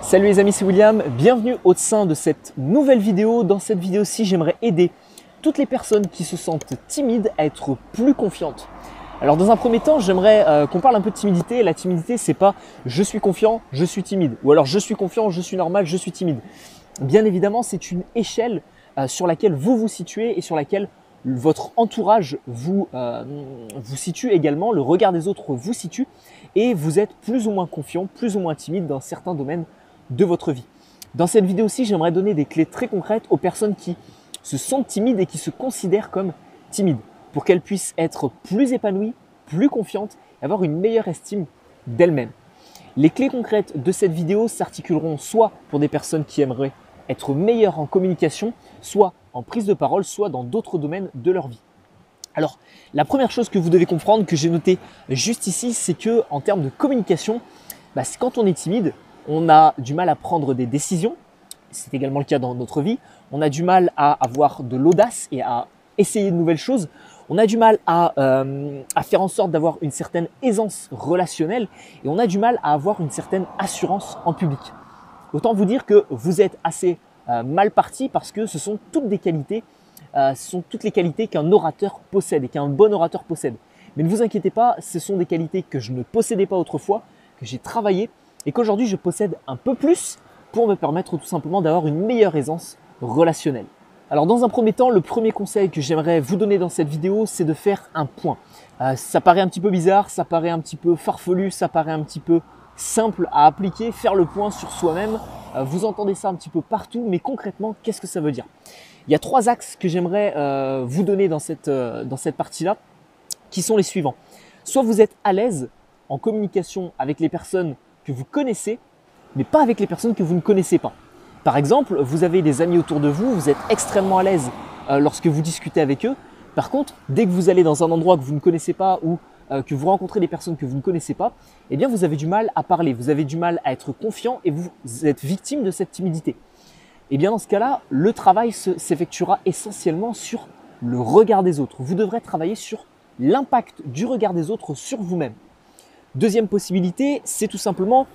Salut les amis, c'est William, bienvenue au sein de cette nouvelle vidéo. Dans cette vidéo-ci, j'aimerais aider toutes les personnes qui se sentent timides à être plus confiantes. Alors dans un premier temps, j'aimerais qu'on parle un peu de timidité. La timidité, c'est pas je suis confiant, je suis timide, ou alors je suis confiant, je suis normal, je suis timide. Bien évidemment, c'est une échelle sur laquelle vous vous situez et sur laquelle votre entourage vous situe également, le regard des autres vous situe et vous êtes plus ou moins confiant, plus ou moins timide dans certains domaines de votre vie. Dans cette vidéo-ci, j'aimerais donner des clés très concrètes aux personnes qui se sentent timides et qui se considèrent comme timides pour qu'elles puissent être plus épanouies, plus confiantes et avoir une meilleure estime d'elles-mêmes. Les clés concrètes de cette vidéo s'articuleront soit pour des personnes qui aimeraient être meilleures en communication, soit en prise de parole, soit dans d'autres domaines de leur vie. Alors, la première chose que vous devez comprendre, que j'ai noté juste ici, c'est que en termes de communication, quand on est timide, on a du mal à prendre des décisions. C'est également le cas dans notre vie. On a du mal à avoir de l'audace et à essayer de nouvelles choses. On a du mal à faire en sorte d'avoir une certaine aisance relationnelle et on a du mal à avoir une certaine assurance en public. Autant vous dire que vous êtes assez mal parti parce que ce sont toutes des qualités, toutes les qualités qu'un orateur possède et qu'un bon orateur possède. Mais ne vous inquiétez pas, ce sont des qualités que je ne possédais pas autrefois, que j'ai travaillé et qu'aujourd'hui je possède un peu plus pour me permettre tout simplement d'avoir une meilleure aisance relationnelle. Alors dans un premier temps, le premier conseil que j'aimerais vous donner dans cette vidéo, c'est de faire un point. Ça paraît un petit peu bizarre, ça paraît un petit peu farfelu, ça paraît un petit peu simple à appliquer, faire le point sur soi-même. Vous entendez ça un petit peu partout, mais concrètement, qu'est-ce que ça veut dire? Il y a trois axes que j'aimerais vous donner dans cette partie-là, qui sont les suivants. Soit vous êtes à l'aise en communication avec les personnes que vous connaissez, mais pas avec les personnes que vous ne connaissez pas. Par exemple, vous avez des amis autour de vous, vous êtes extrêmement à l'aise lorsque vous discutez avec eux. Par contre, dès que vous allez dans un endroit que vous ne connaissez pas ou que vous rencontrez des personnes que vous ne connaissez pas, eh bien vous avez du mal à parler, vous avez du mal à être confiant et vous êtes victime de cette timidité. Et bien dans ce cas-là, le travail s'effectuera essentiellement sur le regard des autres. Vous devrez travailler sur l'impact du regard des autres sur vous-même. Deuxième possibilité, c'est tout simplement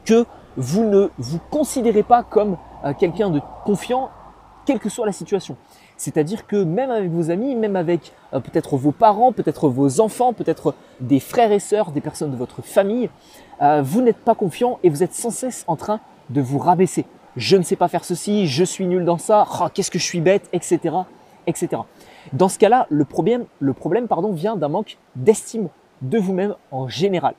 que vous ne vous considérez pas comme quelqu'un de confiant, quelle que soit la situation. C'est-à-dire que même avec vos amis, même avec peut-être vos parents, peut-être vos enfants, peut-être des frères et sœurs, des personnes de votre famille, vous n'êtes pas confiant et vous êtes sans cesse en train de vous rabaisser. Je ne sais pas faire ceci, je suis nul dans ça, oh, qu'est-ce que je suis bête, etc., etc. Dans ce cas-là, le problème vient d'un manque d'estime de vous-même en général.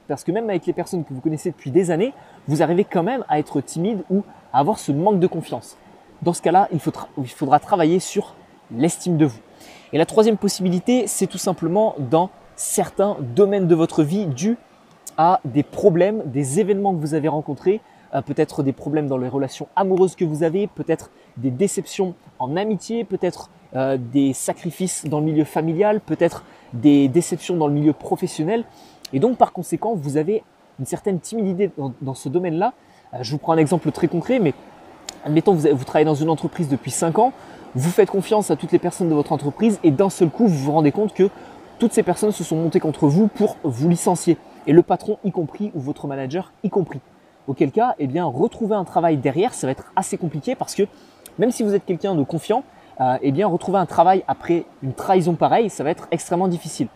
Parce que même avec les personnes que vous connaissez depuis des années, vous arrivez quand même à être timide ou à avoir ce manque de confiance. Dans ce cas-là, il faudra travailler sur l'estime de vous. Et la troisième possibilité, c'est tout simplement dans certains domaines de votre vie dus à des problèmes, des événements que vous avez rencontrés, peut-être des problèmes dans les relations amoureuses que vous avez, peut-être des déceptions en amitié, peut-être des sacrifices dans le milieu familial, peut-être des déceptions dans le milieu professionnel. Et donc par conséquent, vous avez une certaine timidité dans ce domaine-là. Je vous prends un exemple très concret, mais admettons que vous travaillez dans une entreprise depuis 5 ans, vous faites confiance à toutes les personnes de votre entreprise et d'un seul coup, vous vous rendez compte que toutes ces personnes se sont montées contre vous pour vous licencier. Et le patron y compris ou votre manager y compris. Auquel cas, eh bien, retrouver un travail derrière, ça va être assez compliqué parce que même si vous êtes quelqu'un de confiant, eh bien, retrouver un travail après une trahison pareille, ça va être extrêmement difficile.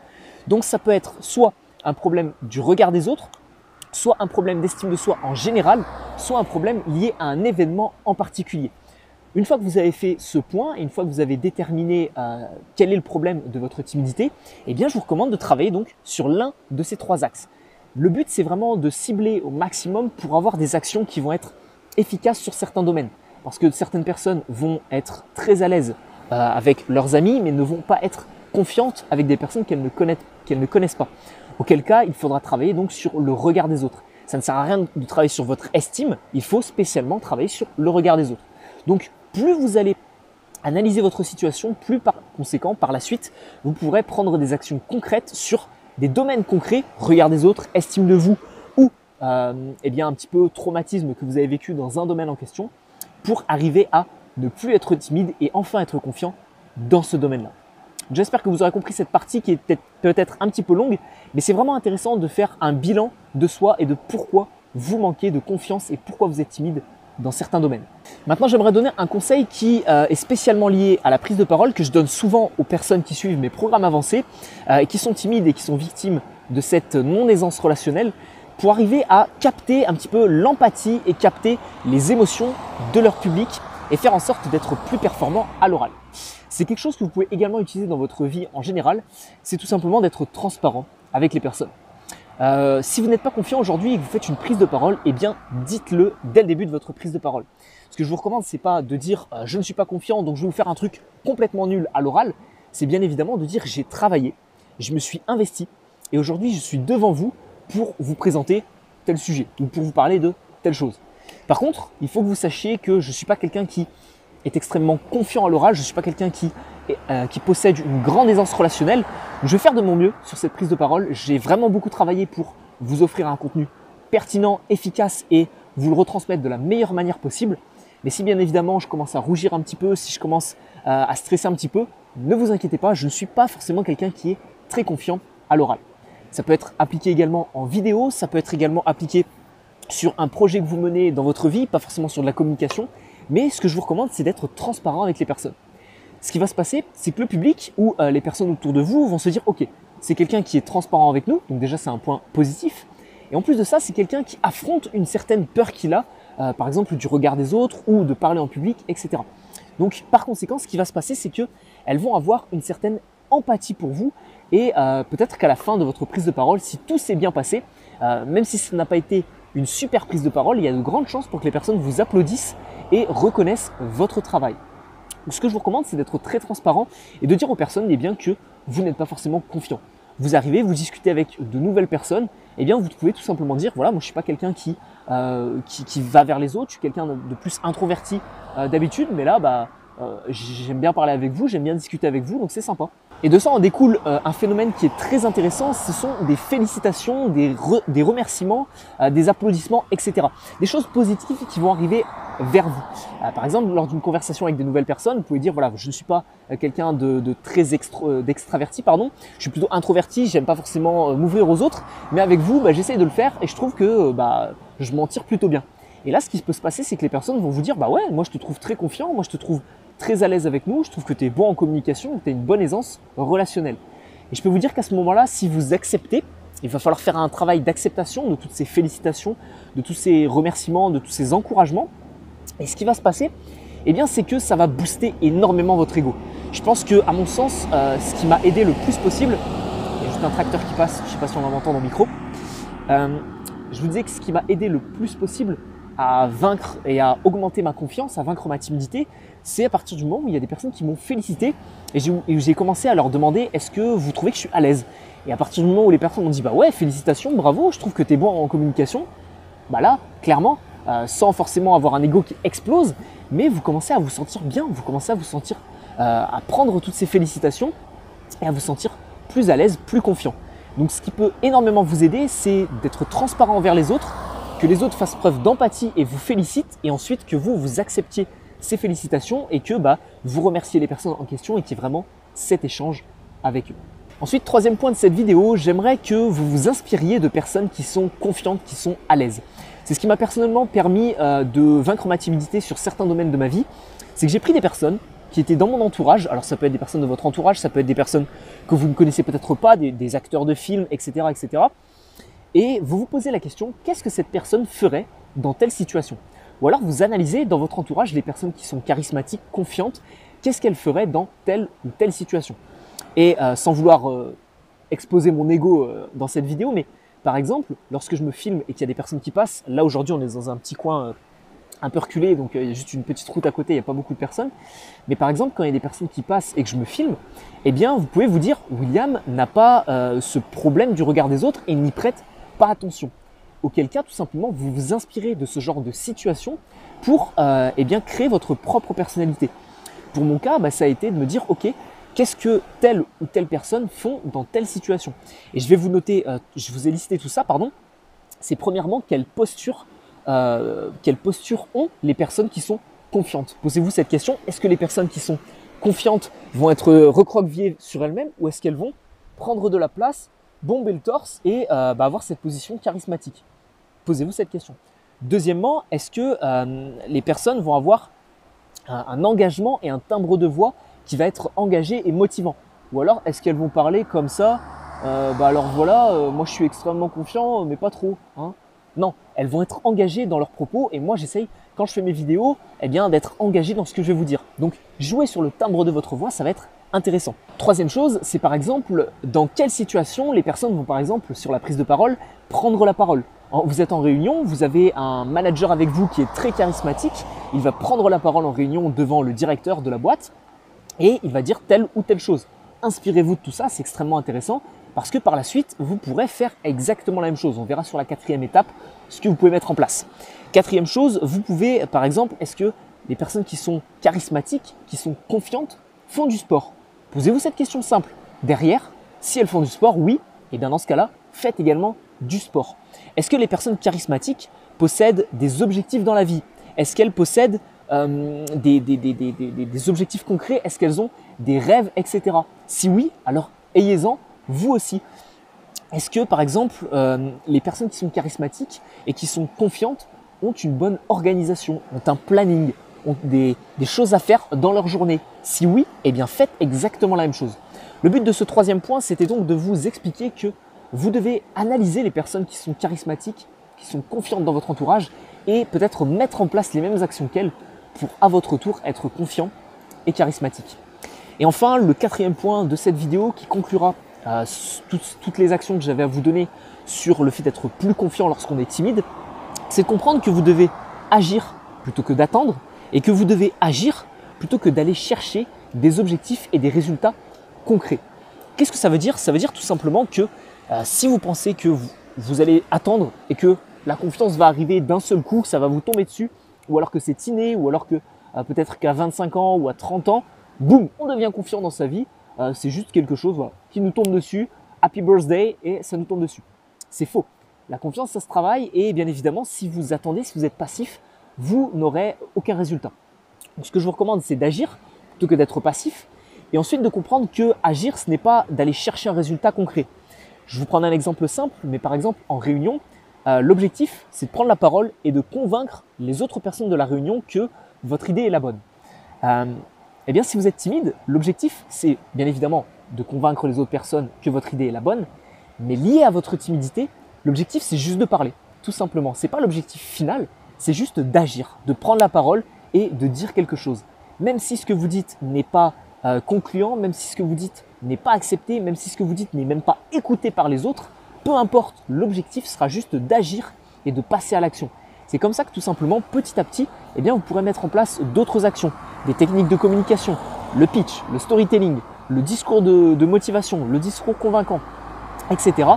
Donc ça peut être soit un problème du regard des autres, soit un problème d'estime de soi en général, soit un problème lié à un événement en particulier. Une fois que vous avez fait ce point, et une fois que vous avez déterminé quel est le problème de votre timidité, eh bien, je vous recommande de travailler donc sur l'un de ces trois axes. Le but, c'est vraiment de cibler au maximum pour avoir des actions qui vont être efficaces sur certains domaines. Parce que certaines personnes vont être très à l'aise avec leurs amis, mais ne vont pas être confiantes avec des personnes qu'elles ne connaissent pas. Auquel cas, il faudra travailler donc sur le regard des autres. Ça ne sert à rien de travailler sur votre estime, il faut spécialement travailler sur le regard des autres. Donc, plus vous allez analyser votre situation, plus par conséquent, par la suite, vous pourrez prendre des actions concrètes sur des domaines concrets, regard des autres, estime de vous ou eh bien un petit peu traumatisme que vous avez vécu dans un domaine en question pour arriver à ne plus être timide et enfin être confiant dans ce domaine-là. J'espère que vous aurez compris cette partie qui est peut-être un petit peu longue, mais c'est vraiment intéressant de faire un bilan de soi et de pourquoi vous manquez de confiance et pourquoi vous êtes timide dans certains domaines. Maintenant, j'aimerais donner un conseil qui est spécialement lié à la prise de parole, que je donne souvent aux personnes qui suivent mes programmes avancés et qui sont timides et qui sont victimes de cette non-aisance relationnelle, pour arriver à capter un petit peu l'empathie et capter les émotions de leur public et faire en sorte d'être plus performant à l'oral. C'est quelque chose que vous pouvez également utiliser dans votre vie en général, c'est tout simplement d'être transparent avec les personnes. Si vous n'êtes pas confiant aujourd'hui et que vous faites une prise de parole, eh bien dites-le dès le début de votre prise de parole. Ce que je vous recommande, c'est pas de dire je ne suis pas confiant donc je vais vous faire un truc complètement nul à l'oral. C'est bien évidemment de dire j'ai travaillé, je me suis investi et aujourd'hui je suis devant vous pour vous présenter tel sujet ou pour vous parler de telle chose. Par contre, il faut que vous sachiez que je ne suis pas quelqu'un qui est extrêmement confiant à l'oral, je ne suis pas quelqu'un qui possède une grande aisance relationnelle. Je vais faire de mon mieux sur cette prise de parole. J'ai vraiment beaucoup travaillé pour vous offrir un contenu pertinent, efficace et vous le retransmettre de la meilleure manière possible. Mais si bien évidemment je commence à rougir un petit peu, si je commence à stresser un petit peu, ne vous inquiétez pas, je ne suis pas forcément quelqu'un qui est très confiant à l'oral. Ça peut être appliqué également en vidéo, ça peut être également appliqué sur un projet que vous menez dans votre vie, pas forcément sur de la communication. Mais ce que je vous recommande, c'est d'être transparent avec les personnes. Ce qui va se passer, c'est que le public ou les personnes autour de vous vont se dire « Ok, c'est quelqu'un qui est transparent avec nous, donc déjà c'est un point positif. Et en plus de ça, c'est quelqu'un qui affronte une certaine peur qu'il a, par exemple du regard des autres ou de parler en public, etc. » Donc par conséquent, ce qui va se passer, c'est qu'elles vont avoir une certaine empathie pour vous et peut-être qu'à la fin de votre prise de parole, si tout s'est bien passé, même si ça n'a pas été une super prise de parole, il y a de grandes chances pour que les personnes vous applaudissent et reconnaissent votre travail. Donc, ce que je vous recommande, c'est d'être très transparent et de dire aux personnes eh bien, que vous n'êtes pas forcément confiant. Vous arrivez, vous discutez avec de nouvelles personnes, eh bien, vous pouvez tout simplement dire voilà, moi je ne suis pas quelqu'un qui va vers les autres, je suis quelqu'un de plus introverti d'habitude, mais là, j'aime bien parler avec vous, j'aime bien discuter avec vous, donc c'est sympa. Et de ça en découle un phénomène qui est très intéressant, ce sont des félicitations, des remerciements, des applaudissements, etc. Des choses positives qui vont arriver vers vous. Par exemple, lors d'une conversation avec des nouvelles personnes, vous pouvez dire voilà, je ne suis pas quelqu'un de très d'extraverti, pardon. Je suis plutôt introverti, j'aime pas forcément m'ouvrir aux autres, mais avec vous, j'essaye de le faire et je trouve que je m'en tire plutôt bien. Et là, ce qui peut se passer, c'est que les personnes vont vous dire bah ouais, moi je te trouve très confiant, moi je te trouve très à l'aise avec nous, je trouve que tu es bon en communication, que tu as une bonne aisance relationnelle. Et je peux vous dire qu'à ce moment-là, si vous acceptez, il va falloir faire un travail d'acceptation de toutes ces félicitations, de tous ces remerciements, de tous ces encouragements. Et ce qui va se passer, eh bien, c'est que ça va booster énormément votre ego. Je pense que, à mon sens, ce qui m'a aidé le plus possible, il y a juste un tracteur qui passe, je ne sais pas si on m'entend dans le micro, je vous disais que ce qui m'a aidé le plus possible à vaincre et à augmenter ma confiance, à vaincre ma timidité, c'est à partir du moment où il y a des personnes qui m'ont félicité et j'ai commencé à leur demander est-ce que vous trouvez que je suis à l'aise? Et à partir du moment où les personnes m'ont dit bah ouais, félicitations, bravo, je trouve que tu es bon en communication, bah là, clairement, sans forcément avoir un ego qui explose, mais vous commencez à vous sentir bien, vous commencez à vous sentir, à prendre toutes ces félicitations et à vous sentir plus à l'aise, plus confiant. Donc ce qui peut énormément vous aider, c'est d'être transparent envers les autres, que les autres fassent preuve d'empathie et vous félicitent, et ensuite que vous acceptiez ces félicitations et que vous remerciez les personnes en question et qu'il y ait vraiment cet échange avec eux. Ensuite, troisième point de cette vidéo, j'aimerais que vous vous inspiriez de personnes qui sont confiantes, qui sont à l'aise. C'est ce qui m'a personnellement permis de vaincre ma timidité sur certains domaines de ma vie. C'est que j'ai pris des personnes qui étaient dans mon entourage. Alors ça peut être des personnes de votre entourage, ça peut être des personnes que vous ne connaissez peut-être pas, des acteurs de films, etc., etc. Et vous vous posez la question, qu'est-ce que cette personne ferait dans telle situation? Ou alors vous analysez dans votre entourage les personnes qui sont charismatiques, confiantes, qu'est-ce qu'elles feraient dans telle ou telle situation? Et sans vouloir exposer mon ego dans cette vidéo, mais par exemple, lorsque je me filme et qu'il y a des personnes qui passent, là aujourd'hui on est dans un petit coin un peu reculé, donc il y a juste une petite route à côté, il n'y a pas beaucoup de personnes. Mais par exemple, quand il y a des personnes qui passent et que je me filme, eh bien vous pouvez vous dire, William n'a pas ce problème du regard des autres et n'y prête pas attention. Auquel cas, tout simplement, vous vous inspirez de ce genre de situation pour eh bien, créer votre propre personnalité. Pour mon cas, ça a été de me dire, ok, qu'est-ce que telle ou telle personne font dans telle situation? Et je vais vous noter, je vous ai listé tout ça, pardon. C'est premièrement, quelle posture ont les personnes qui sont confiantes? Posez-vous cette question, est-ce que les personnes qui sont confiantes vont être recroquevillées sur elles-mêmes ou est-ce qu'elles vont prendre de la place, bomber le torse et avoir cette position charismatique? Posez-vous cette question. Deuxièmement, est-ce que les personnes vont avoir un engagement et un timbre de voix qui va être engagé et motivant? Ou alors, est-ce qu'elles vont parler comme ça alors voilà, moi je suis extrêmement confiant, mais pas trop. Hein. Non, elles vont être engagées dans leurs propos et moi j'essaye, quand je fais mes vidéos, eh bien, d'être engagé dans ce que je vais vous dire. Donc, jouer sur le timbre de votre voix, ça va être intéressant. Troisième chose, c'est par exemple, dans quelle situation les personnes vont par exemple, sur la prise de parole, prendre la parole. Vous êtes en réunion, vous avez un manager avec vous qui est très charismatique, il va prendre la parole en réunion devant le directeur de la boîte et il va dire telle ou telle chose. Inspirez-vous de tout ça, c'est extrêmement intéressant parce que par la suite, vous pourrez faire exactement la même chose. On verra sur la quatrième étape ce que vous pouvez mettre en place. Quatrième chose, vous pouvez, par exemple, est-ce que les personnes qui sont charismatiques, qui sont confiantes, font du sport? Posez-vous cette question simple. Derrière, si elles font du sport, oui, et bien dans ce cas-là, faites également du sport. Est-ce que les personnes charismatiques possèdent des objectifs dans la vie? Est-ce qu'elles possèdent des objectifs concrets? Est-ce qu'elles ont des rêves, etc. Si oui, alors ayez-en vous aussi. Est-ce que par exemple, les personnes qui sont charismatiques et qui sont confiantes ont une bonne organisation, ont un planning, ont des choses à faire dans leur journée? Si oui, eh bien faites exactement la même chose. Le but de ce troisième point, c'était donc de vous expliquer que vous devez analyser les personnes qui sont charismatiques, qui sont confiantes dans votre entourage et peut-être mettre en place les mêmes actions qu'elles pour à votre tour être confiant et charismatique. Et enfin, le quatrième point de cette vidéo qui conclura toutes les actions que j'avais à vous donner sur le fait d'être plus confiant lorsqu'on est timide, c'est de comprendre que vous devez agir plutôt que d'attendre et que vous devez agir plutôt que d'aller chercher des objectifs et des résultats concrets. Qu'est-ce que ça veut dire? Ça veut dire tout simplement que si vous pensez que vous allez attendre et que la confiance va arriver d'un seul coup, que ça va vous tomber dessus, ou alors que c'est inné, ou alors que peut-être qu'à 25 ans ou à 30 ans, boum, on devient confiant dans sa vie. C'est juste quelque chose qui nous tombe dessus, happy birthday, et ça nous tombe dessus. C'est faux. La confiance, ça se travaille et bien évidemment, si vous attendez, si vous êtes passif, vous n'aurez aucun résultat. Donc, ce que je vous recommande, c'est d'agir plutôt que d'être passif et ensuite de comprendre que agir, ce n'est pas d'aller chercher un résultat concret. Je vous prends un exemple simple, mais par exemple en réunion, l'objectif, c'est de prendre la parole et de convaincre les autres personnes de la réunion que votre idée est la bonne. Eh bien, si vous êtes timide, l'objectif, c'est bien évidemment de convaincre les autres personnes que votre idée est la bonne, mais lié à votre timidité, l'objectif, c'est juste de parler, tout simplement. Ce n'est pas l'objectif final, c'est juste d'agir, de prendre la parole et de dire quelque chose. Même si ce que vous dites n'est pas concluant, même si ce que vous dites n'est pas accepté, même si ce que vous dites n'est même pas écouté par les autres, peu importe, l'objectif sera juste d'agir et de passer à l'action. C'est comme ça que tout simplement, petit à petit, eh bien, vous pourrez mettre en place d'autres actions, des techniques de communication, le pitch, le storytelling, le discours de motivation, le discours convaincant, etc.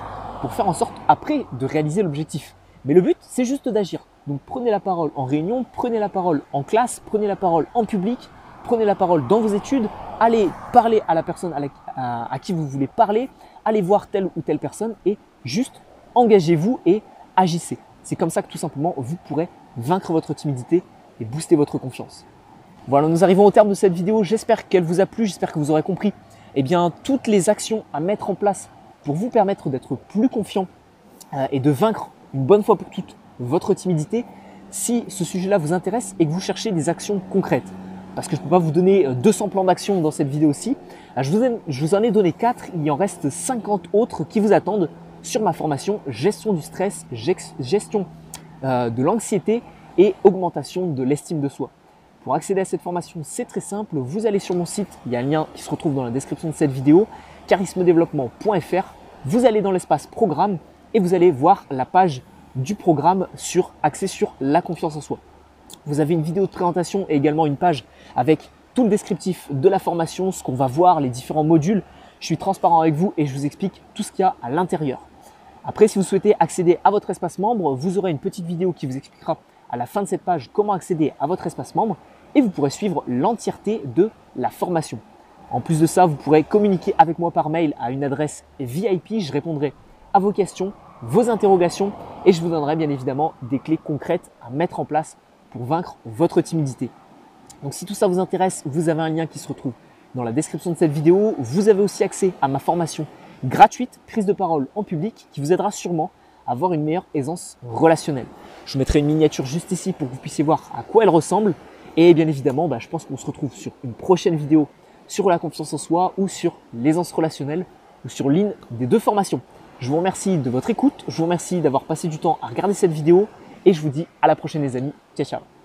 pour faire en sorte après de réaliser l'objectif. Mais le but, c'est juste d'agir. Donc prenez la parole en réunion, prenez la parole en classe, prenez la parole en public, prenez la parole dans vos études, allez parler à la personne à qui vous voulez parler, allez voir telle ou telle personne et juste engagez-vous et agissez. C'est comme ça que tout simplement vous pourrez vaincre votre timidité et booster votre confiance. Voilà, nous arrivons au terme de cette vidéo. J'espère qu'elle vous a plu, j'espère que vous aurez compris toutes les actions à mettre en place pour vous permettre d'être plus confiant et de vaincre une bonne fois pour toutes votre timidité. Si ce sujet-là vous intéresse et que vous cherchez des actions concrètes, parce que je ne peux pas vous donner 200 plans d'action dans cette vidéo-ci, je vous en ai donné 4, il y en reste 50 autres qui vous attendent sur ma formation gestion du stress, gestion de l'anxiété et augmentation de l'estime de soi. Pour accéder à cette formation, c'est très simple, vous allez sur mon site, il y a un lien qui se retrouve dans la description de cette vidéo, charismedéveloppement.fr, vous allez dans l'espace programme et vous allez voir la page du programme axée sur la confiance en soi. Vous avez une vidéo de présentation et également une page avec tout le descriptif de la formation, ce qu'on va voir, les différents modules. Je suis transparent avec vous et je vous explique tout ce qu'il y a à l'intérieur. Après, si vous souhaitez accéder à votre espace membre, vous aurez une petite vidéo qui vous expliquera à la fin de cette page comment accéder à votre espace membre et vous pourrez suivre l'entièreté de la formation. En plus de ça, vous pourrez communiquer avec moi par mail à une adresse VIP. Je répondrai à vos questions, vos interrogations et je vous donnerai bien évidemment des clés concrètes à mettre en place pour vaincre votre timidité. Donc si tout ça vous intéresse, vous avez un lien qui se retrouve dans la description de cette vidéo. Vous avez aussi accès à ma formation gratuite, prise de parole en public, qui vous aidera sûrement avoir une meilleure aisance relationnelle. Je vous mettrai une miniature juste ici pour que vous puissiez voir à quoi elle ressemble. Et bien évidemment, je pense qu'on se retrouve sur une prochaine vidéo sur la confiance en soi ou sur l'aisance relationnelle ou sur l'une des deux formations. Je vous remercie de votre écoute, je vous remercie d'avoir passé du temps à regarder cette vidéo et je vous dis à la prochaine les amis. Ciao, ciao.